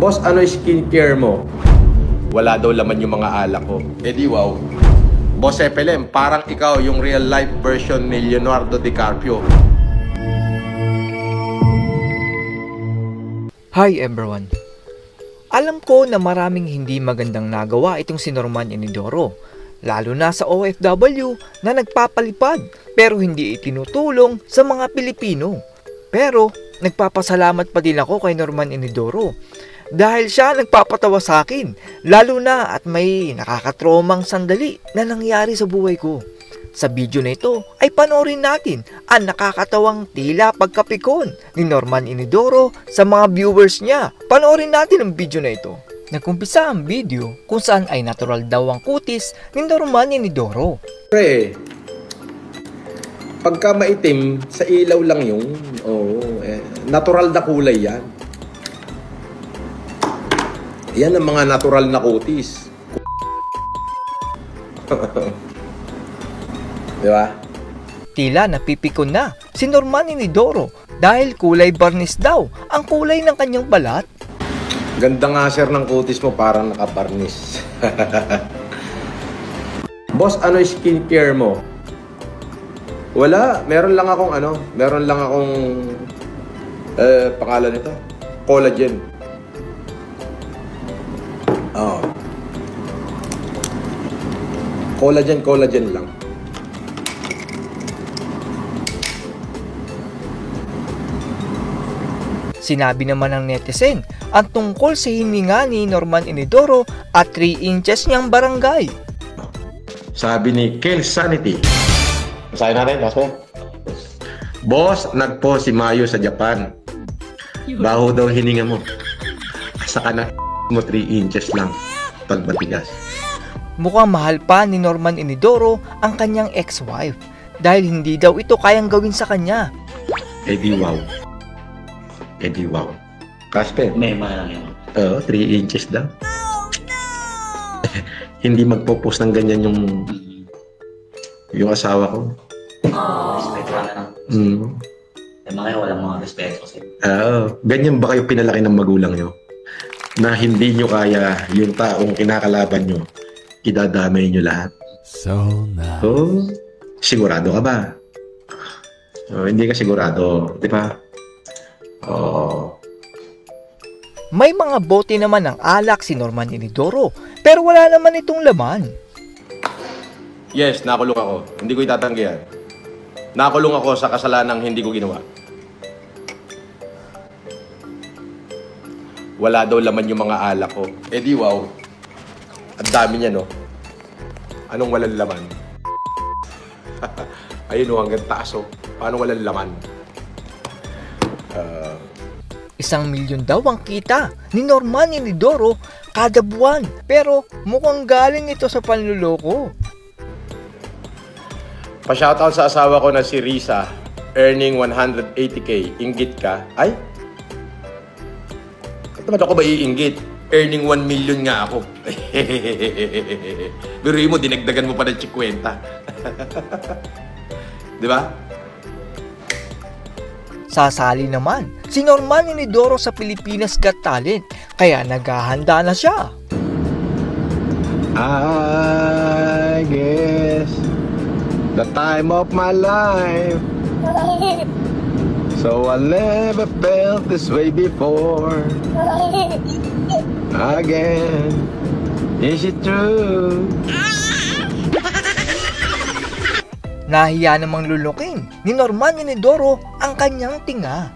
Boss, ano skincare mo? Wala daw laman yung mga alak ko. Eh di wow. Boss Epelem, parang ikaw yung real life version ni Leonardo DiCaprio. Hi everyone. Alam ko na maraming hindi magandang nagawa itong si Norman Inidoro, lalo na sa OFW na nagpapalipad pero hindi itinutulong sa mga Pilipino. Pero nagpapasalamat pa din ako kay Norman Inidoro dahil siya nagpapatawa sa akin, lalo na at may nakakatromang sandali na nangyari sa buhay ko. Sa video na ito ay panoorin natin ang nakakatawang tila pagkapikon ni Norman Inidoro sa mga viewers niya. Panoorin natin ang video na ito. Nagkumpisa ang video kung saan ay natural daw ang kutis ni Norman Inidoro. Pre, pagka maitim, sa ilaw lang yung natural na kulay yan. Yan ang mga natural na kutis. Diba? Tila napipikon na si Norman Inidoro dahil kulay barnis daw ang kulay ng kanyang balat. Ganda nga sir ng kutis mo, parang nakabarnis. Boss, ano skincare mo? Wala, meron lang akong pangalan nito, collagen. Oh. Collagen lang. Sinabi naman ng netizen ang tungkol sa hininga ni Norman Inidoro at 3 inches niyang barangay. Sabi ni Kel Sanity. Basahin natin, Boss, nagpo si Mayo sa Japan. Baho daw hininga mo. Saka na mo 3 inches lang pag matigas. Mukhang mahal pa ni Norman Inidoro ang kanyang ex-wife dahil hindi daw ito kayang gawin sa kanya. Eh di wow. Kasper? May lang yun. Oo, 3 inches daw. Hindi magpo-post ng ganyan yung asawa ko. Respeto ka na lang. Yung mga walang mga respeto kasi. Oo. Ganyan ba kayo pinalaki ng magulang nyo? Na hindi nyo kaya yung taong kinakalaban nyo, idadamay nyo lahat? So nice. Oh, sigurado ka ba? Hindi ka sigurado, di ba? May mga bote naman ng alak si Norman Inidoro pero wala naman itong laman. Yes, nakulong ako. Hindi ko itatanggihan. Nakulong ako sa kasalanang hindi ko ginawa. Wala daw laman yung mga alak ko. Eh di wow. Ang dami niya, no? Anong walang laman? Ayun, hanggang taas, oh. Paano walang laman? 1 milyon daw ang kita ni Norman Inidoro kada buwan pero mukhang galing ito sa panluloko. Pa-shoutout sa asawa ko na si Risa, earning 180k. Inggit ka? Ay? Ba't ako ba iinggit? Earning 1 million nga ako. Biruin mo, dinagdagan mo pa ng 50. Di ba? Sasali naman si Norman Inidoro sa Pilipinas Got Talent kaya naghahanda na siya. I guess the time of my life, so I never felt this way before. Again, is it true? Nahiya namang lulukin ni Norman Inidoro ang kanyang tinga.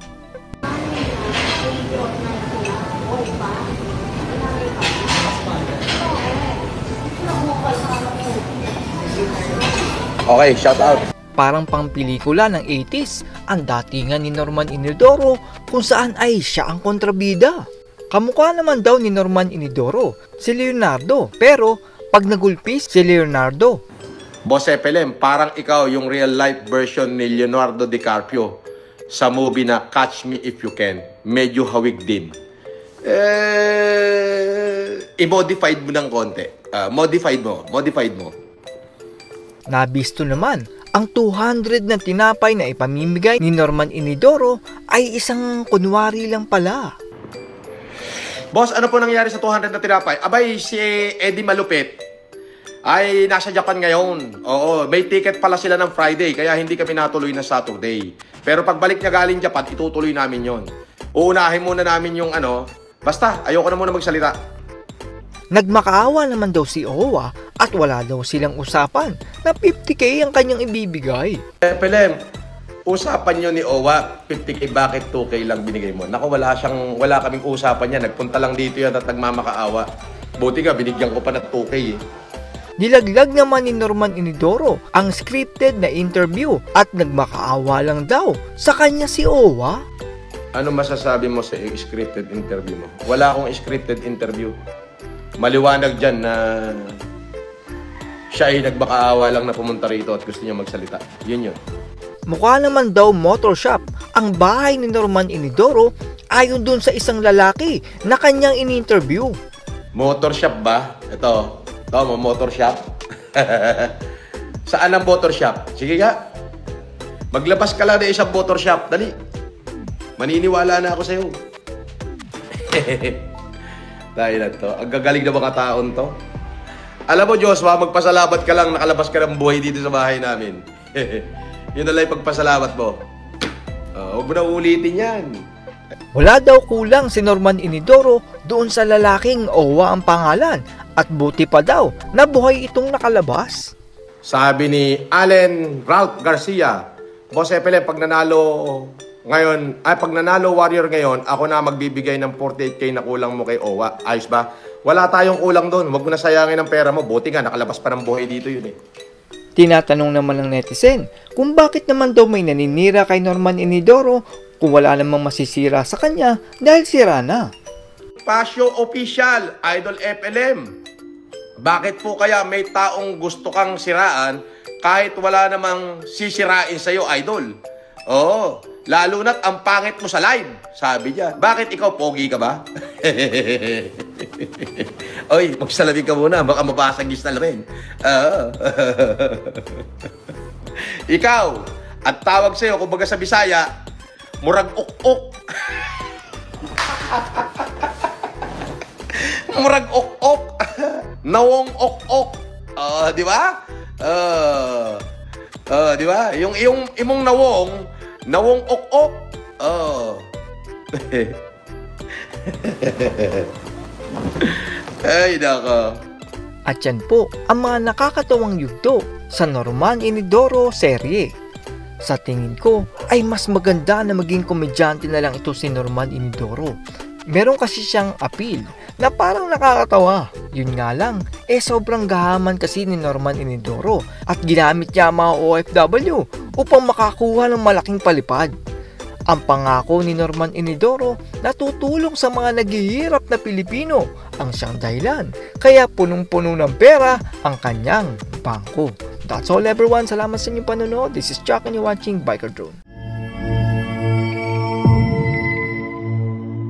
Okay, shout out. Parang pang pelikula ng 80s ang datingan ni Norman Inidoro kung saan ay siya ang kontrabida. Kamukha naman daw ni Norman Inidoro si Leonardo pero pag nagulpis si Leonardo. Boss Epelem, parang ikaw yung real life version ni Leonardo DiCaprio sa movie na Catch Me If You Can. Medyo hawig din. I-modified mo ng konti. Modified mo. Nabisto naman ang 200 na tinapay na ipamimigay ni Norman Inidoro ay isang kunwari lang pala. Boss, ano po nangyari sa 200 na tinapay? Abay, si Eddie Malupit ay nasa Japan ngayon. Oo, may ticket pala sila ng Friday, kaya hindi kami natuloy na Saturday. Pero pagbalik niya galing Japan, itutuloy namin yon. Uunahin muna namin yung basta, ayoko na muna magsalita. Nagmakaawa naman daw si Owa at wala daw silang usapan na 50k ang kanyang ibibigay. Pelem, usapan nyo ni Owa, 50k, bakit 2k lang binigay mo? Naku, wala kaming usapan yan. Nagpunta lang dito yan at nagmamakaawa. Buti nga, binigyan ko pa na 2k eh. Nilaglag naman ni Norman Inidoro ang scripted na interview at nagmakaawa lang daw sa kanya si Owa. Ano masasabi mo sa scripted interview mo? Wala akong scripted interview. Maliwanag dyan na siya ay nagmakaawa lang na pumunta rito at gusto niya magsalita. Yun yun. Mukha naman daw motor shop ang bahay ni Norman Inidoro ayon dun sa isang lalaki na kanyang in-interview. Motor shop ba? Ito motor shop. Saan ang motor shop? Sige nga. Maglabas ka lang na isang motor shop. Dali. Maniniwala na ako sa'yo. Dahil na to. Ang gagaling na mga taon to. Alam mo, Joshua, magpasalamat ka lang nakalabas ka ng buhay dito sa bahay namin. Yun na lang yung pagpasalamat mo. Huwag mo na ulitin yan. Wala daw kulang si Norman Inidoro doon sa lalaking Owa ang pangalan at buti pa daw na buhay itong nakalabas. Sabi ni Allen Ralph Garcia, Boss Epele, pag nanalo Warrior ngayon, ako na magbibigay ng 48k na kulang mo kay Owa. Ayos ba? Wala tayong kulang doon. Huwag mo na sayangin ang pera mo. Buti nga, nakalabas pa ng buhay dito yun eh. Tinatanong naman ng netizen kung bakit naman daw may naninira kay Norman Inidoro kung wala namang masisira sa kanya dahil sira na. Pasyo Official, Idol FLM. Bakit po kaya may taong gusto kang siraan kahit wala namang sisirain sa'yo, Idol? Oo, lalo na't ang pangit mo sa live, sabi niya. Bakit ikaw, pogi ka ba? Oy, magsalamin ka muna, baka mabasag yung salamin. Ikaw, at tawag sa'yo, kumbaga sa Bisaya, murag ok-ok. Murag ok-ok. Nawong ok-ok. Di ba? Di ba? Yung imong nawong ok-ok. Ay, nako. At yan po ang mga nakakatawang yugto sa Norman Inidoro serye. Sa tingin ko ay mas maganda na maging komedyante na lang ito si Norman Inidoro. Meron kasi siyang appeal na parang nakakatawa. Yun nga lang, sobrang gahaman kasi ni Norman Inidoro at ginamit niya ang mga OFW upang makakuha ng malaking palipad. Ang pangako ni Norman Inidoro na tutulong sa mga naghihirap na Pilipino ang siyang dahilan. Kaya punong-puno ng pera ang kanyang bangko. That's all everyone. Salamat sa inyong panonood. This is Chuck and you're watching Biker Drone.